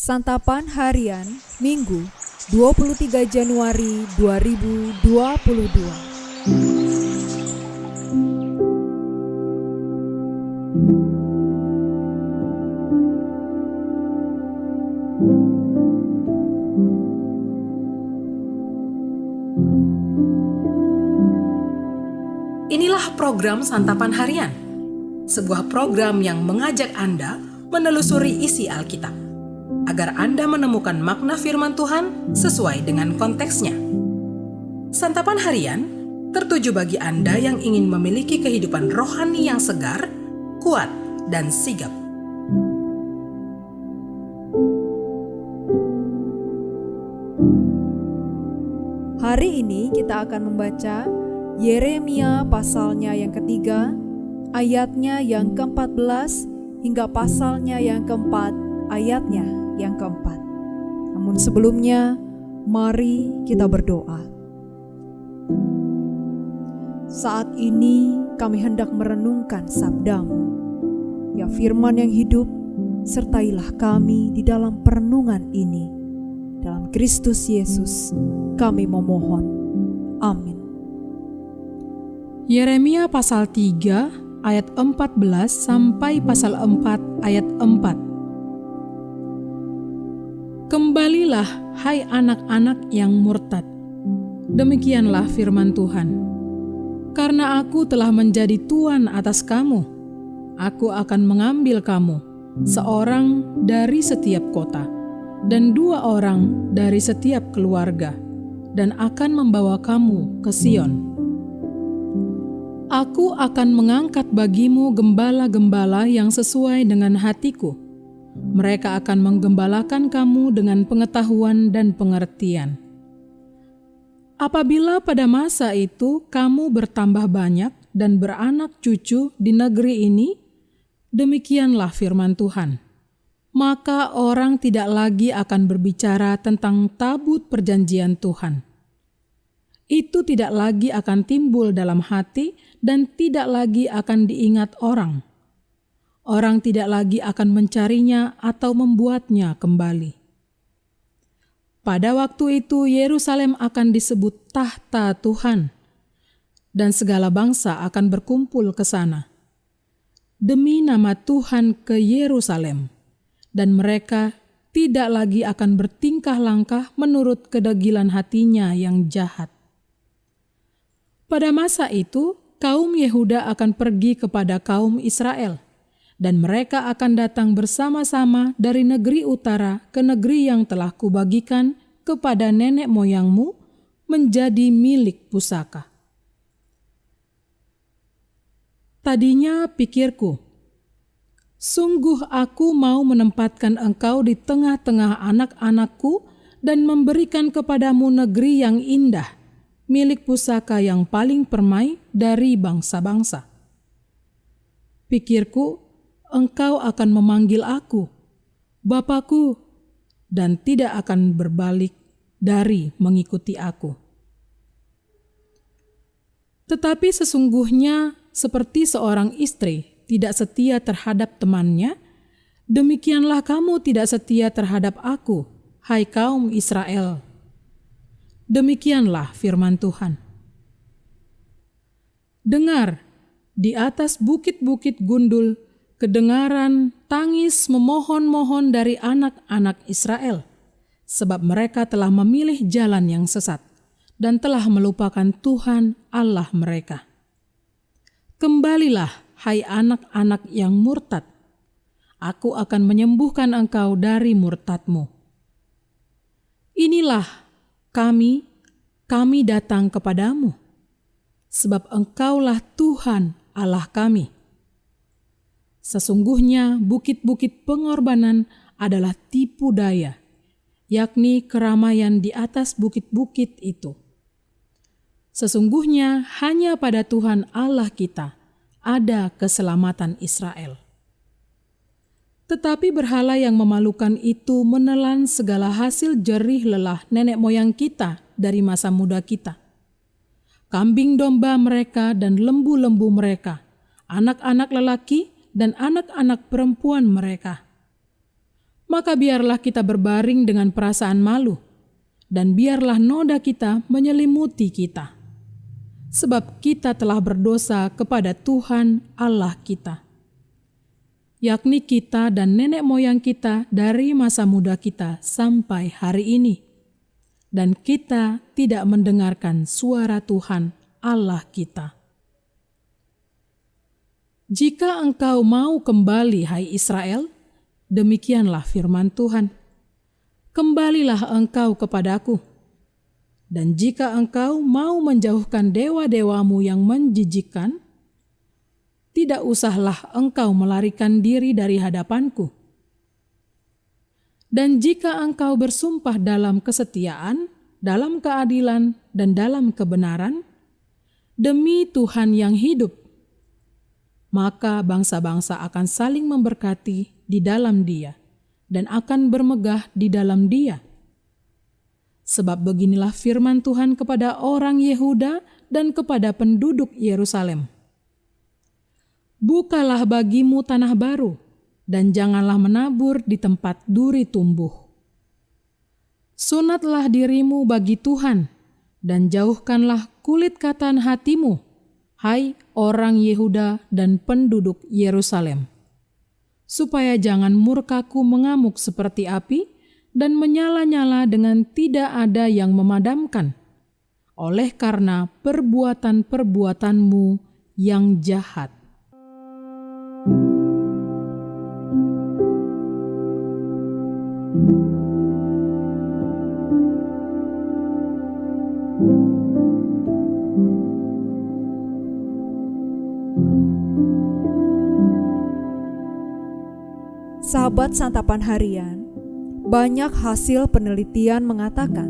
Santapan Harian Minggu 23 Januari 2022. Inilah program Santapan Harian, sebuah program yang mengajak Anda menelusuri isi Alkitab, agar Anda menemukan makna firman Tuhan sesuai dengan konteksnya. Santapan Harian tertuju bagi Anda yang ingin memiliki kehidupan rohani yang segar, kuat, dan sigap. Hari ini kita akan membaca Yeremia pasalnya yang ketiga, ayatnya yang ke-14 hingga pasalnya yang keempat, ayatnya yang keempat. Namun sebelumnya, mari kita berdoa. Saat ini kami hendak merenungkan sabda-Mu. Ya firman yang hidup, sertailah kami di dalam perenungan ini. Dalam Kristus Yesus kami memohon. Amin. Yeremia pasal 3 ayat 14 sampai pasal 4 ayat 4. Kembalilah hai anak-anak yang murtad. Demikianlah firman Tuhan. Karena aku telah menjadi tuan atas kamu, aku akan mengambil kamu, seorang dari setiap kota, dan 2 orang dari setiap keluarga, dan akan membawa kamu ke Sion. Aku akan mengangkat bagimu gembala-gembala yang sesuai dengan hatiku. Mereka akan menggembalakan kamu dengan pengetahuan dan pengertian. Apabila pada masa itu kamu bertambah banyak dan beranak cucu di negeri ini, demikianlah firman Tuhan, maka orang tidak lagi akan berbicara tentang tabut perjanjian Tuhan. Itu tidak lagi akan timbul dalam hati dan tidak lagi akan diingat orang. Orang tidak lagi akan mencarinya atau membuatnya kembali. Pada waktu itu Yerusalem akan disebut tahta Tuhan, dan segala bangsa akan berkumpul ke sana demi nama Tuhan ke Yerusalem, dan mereka tidak lagi akan bertingkah langkah menurut kedegilan hatinya yang jahat. Pada masa itu, kaum Yehuda akan pergi kepada kaum Israel, dan mereka akan datang bersama-sama dari negeri utara ke negeri yang telah kubagikan kepada nenek moyangmu menjadi milik pusaka. Tadinya pikirku, sungguh aku mau menempatkan engkau di tengah-tengah anak-anakku dan memberikan kepadamu negeri yang indah, milik pusaka yang paling permai dari bangsa-bangsa. Pikirku, engkau akan memanggil aku, Bapakku, dan tidak akan berbalik dari mengikuti aku. Tetapi sesungguhnya seperti seorang istri tidak setia terhadap temannya, demikianlah kamu tidak setia terhadap aku, hai kaum Israel. Demikianlah firman Tuhan. Dengar, di atas bukit-bukit gundul, kedengaran tangis memohon-mohon dari anak-anak Israel, sebab mereka telah memilih jalan yang sesat dan telah melupakan Tuhan Allah mereka. Kembalilah, hai anak-anak yang murtad, aku akan menyembuhkan engkau dari murtadmu. Inilah kami datang kepadamu, sebab engkaulah Tuhan Allah kami. Sesungguhnya bukit-bukit pengorbanan adalah tipu daya, yakni keramaian di atas bukit-bukit itu. Sesungguhnya hanya pada Tuhan Allah kita ada keselamatan Israel. Tetapi berhala yang memalukan itu menelan segala hasil jerih lelah nenek moyang kita dari masa muda kita. Kambing domba mereka dan lembu-lembu mereka, anak-anak lelaki dan anak-anak perempuan mereka. maka biarlah kita berbaring dengan perasaan malu, dan biarlah noda kita menyelimuti kita. Sebab kita telah berdosa kepada Tuhan Allah kita, yakni kita dan nenek moyang kita dari masa muda kita sampai hari ini. Dan kita tidak mendengarkan suara Tuhan Allah kita. Jika engkau mau kembali, hai Israel, demikianlah firman Tuhan, kembalilah engkau kepadaku. Dan jika engkau mau menjauhkan dewa-dewamu yang menjijikkan, tidak usahlah engkau melarikan diri dari hadapanku. Dan jika engkau bersumpah dalam kesetiaan, dalam keadilan, dan dalam kebenaran, demi Tuhan yang hidup, maka bangsa-bangsa akan saling memberkati di dalam Dia, dan akan bermegah di dalam Dia. Sebab beginilah firman Tuhan kepada orang Yehuda dan kepada penduduk Yerusalem. Bukalah bagimu tanah baru, dan janganlah menabur di tempat duri tumbuh. Sunatlah dirimu bagi Tuhan, dan jauhkanlah kulit katan hatimu, hai orang Yehuda dan penduduk Yerusalem, supaya jangan murkaku mengamuk seperti api dan menyala-nyala dengan tidak ada yang memadamkan, oleh karena perbuatan-perbuatanmu yang jahat. Sahabat Santapan Harian, banyak hasil penelitian mengatakan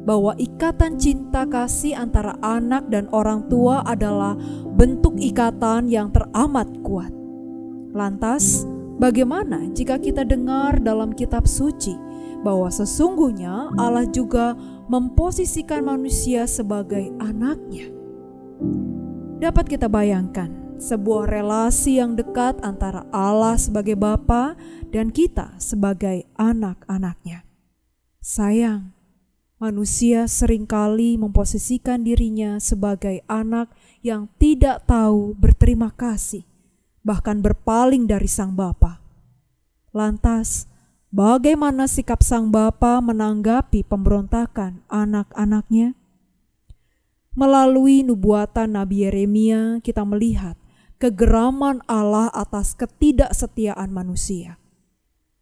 bahwa ikatan cinta kasih antara anak dan orang tua adalah bentuk ikatan yang teramat kuat. Lantas, bagaimana jika kita dengar dalam kitab suci bahwa sesungguhnya Allah juga memposisikan manusia sebagai anaknya? Dapat kita bayangkan sebuah relasi yang dekat antara Allah sebagai Bapa dan kita sebagai anak-anaknya. Sayang, manusia seringkali memposisikan dirinya sebagai anak yang tidak tahu berterima kasih, bahkan berpaling dari sang Bapa. Lantas, bagaimana sikap sang Bapa menanggapi pemberontakan anak-anaknya? Melalui nubuatan Nabi Yeremia, kita melihat kegeraman Allah atas ketidaksetiaan manusia.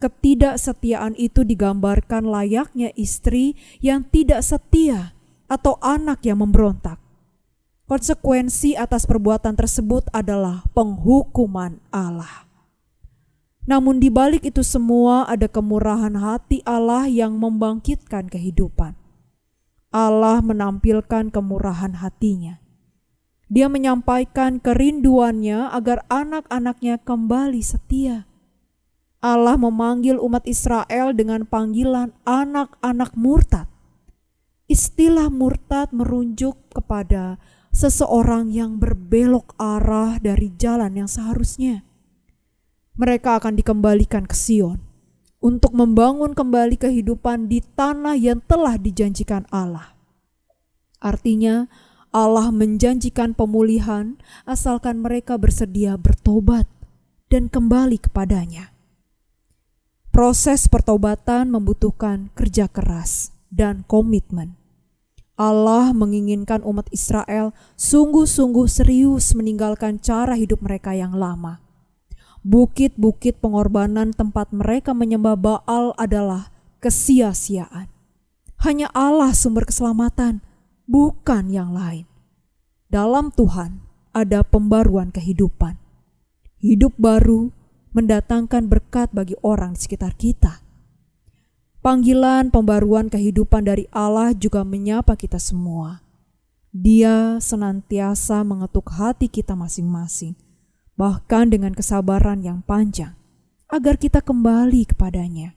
Ketidaksetiaan itu digambarkan layaknya istri yang tidak setia atau anak yang memberontak. Konsekuensi atas perbuatan tersebut adalah penghukuman Allah. Namun di balik itu semua ada kemurahan hati Allah yang membangkitkan kehidupan. Allah menampilkan kemurahan hatinya. Dia menyampaikan kerinduannya agar anak-anaknya kembali setia. Allah memanggil umat Israel dengan panggilan anak-anak murtad. Istilah murtad merujuk kepada seseorang yang berbelok arah dari jalan yang seharusnya. Mereka akan dikembalikan ke Sion untuk membangun kembali kehidupan di tanah yang telah dijanjikan Allah. Artinya, Allah menjanjikan pemulihan asalkan mereka bersedia bertobat dan kembali kepadanya. Proses pertobatan membutuhkan kerja keras dan komitmen. Allah menginginkan umat Israel sungguh-sungguh serius meninggalkan cara hidup mereka yang lama. Bukit-bukit pengorbanan tempat mereka menyembah Baal adalah kesia-siaan. Hanya Allah sumber keselamatan, bukan yang lain. Dalam Tuhan ada pembaruan kehidupan. Hidup baru mendatangkan berkat bagi orang di sekitar kita. Panggilan pembaruan kehidupan dari Allah juga menyapa kita semua. Dia senantiasa mengetuk hati kita masing-masing, bahkan dengan kesabaran yang panjang, agar kita kembali kepadanya.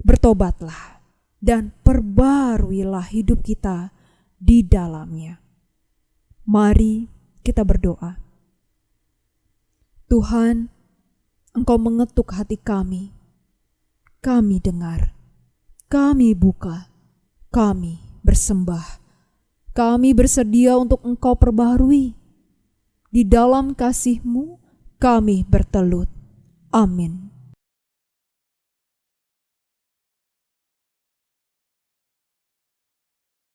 Bertobatlah dan perbaruilah hidup kita di dalamnya. Mari kita berdoa. Tuhan, Engkau mengetuk hati kami. kami dengar, kami buka, kami bersembah, kami bersedia untuk Engkau perbaharui. Di dalam kasih-Mu kami bertelut. Amin.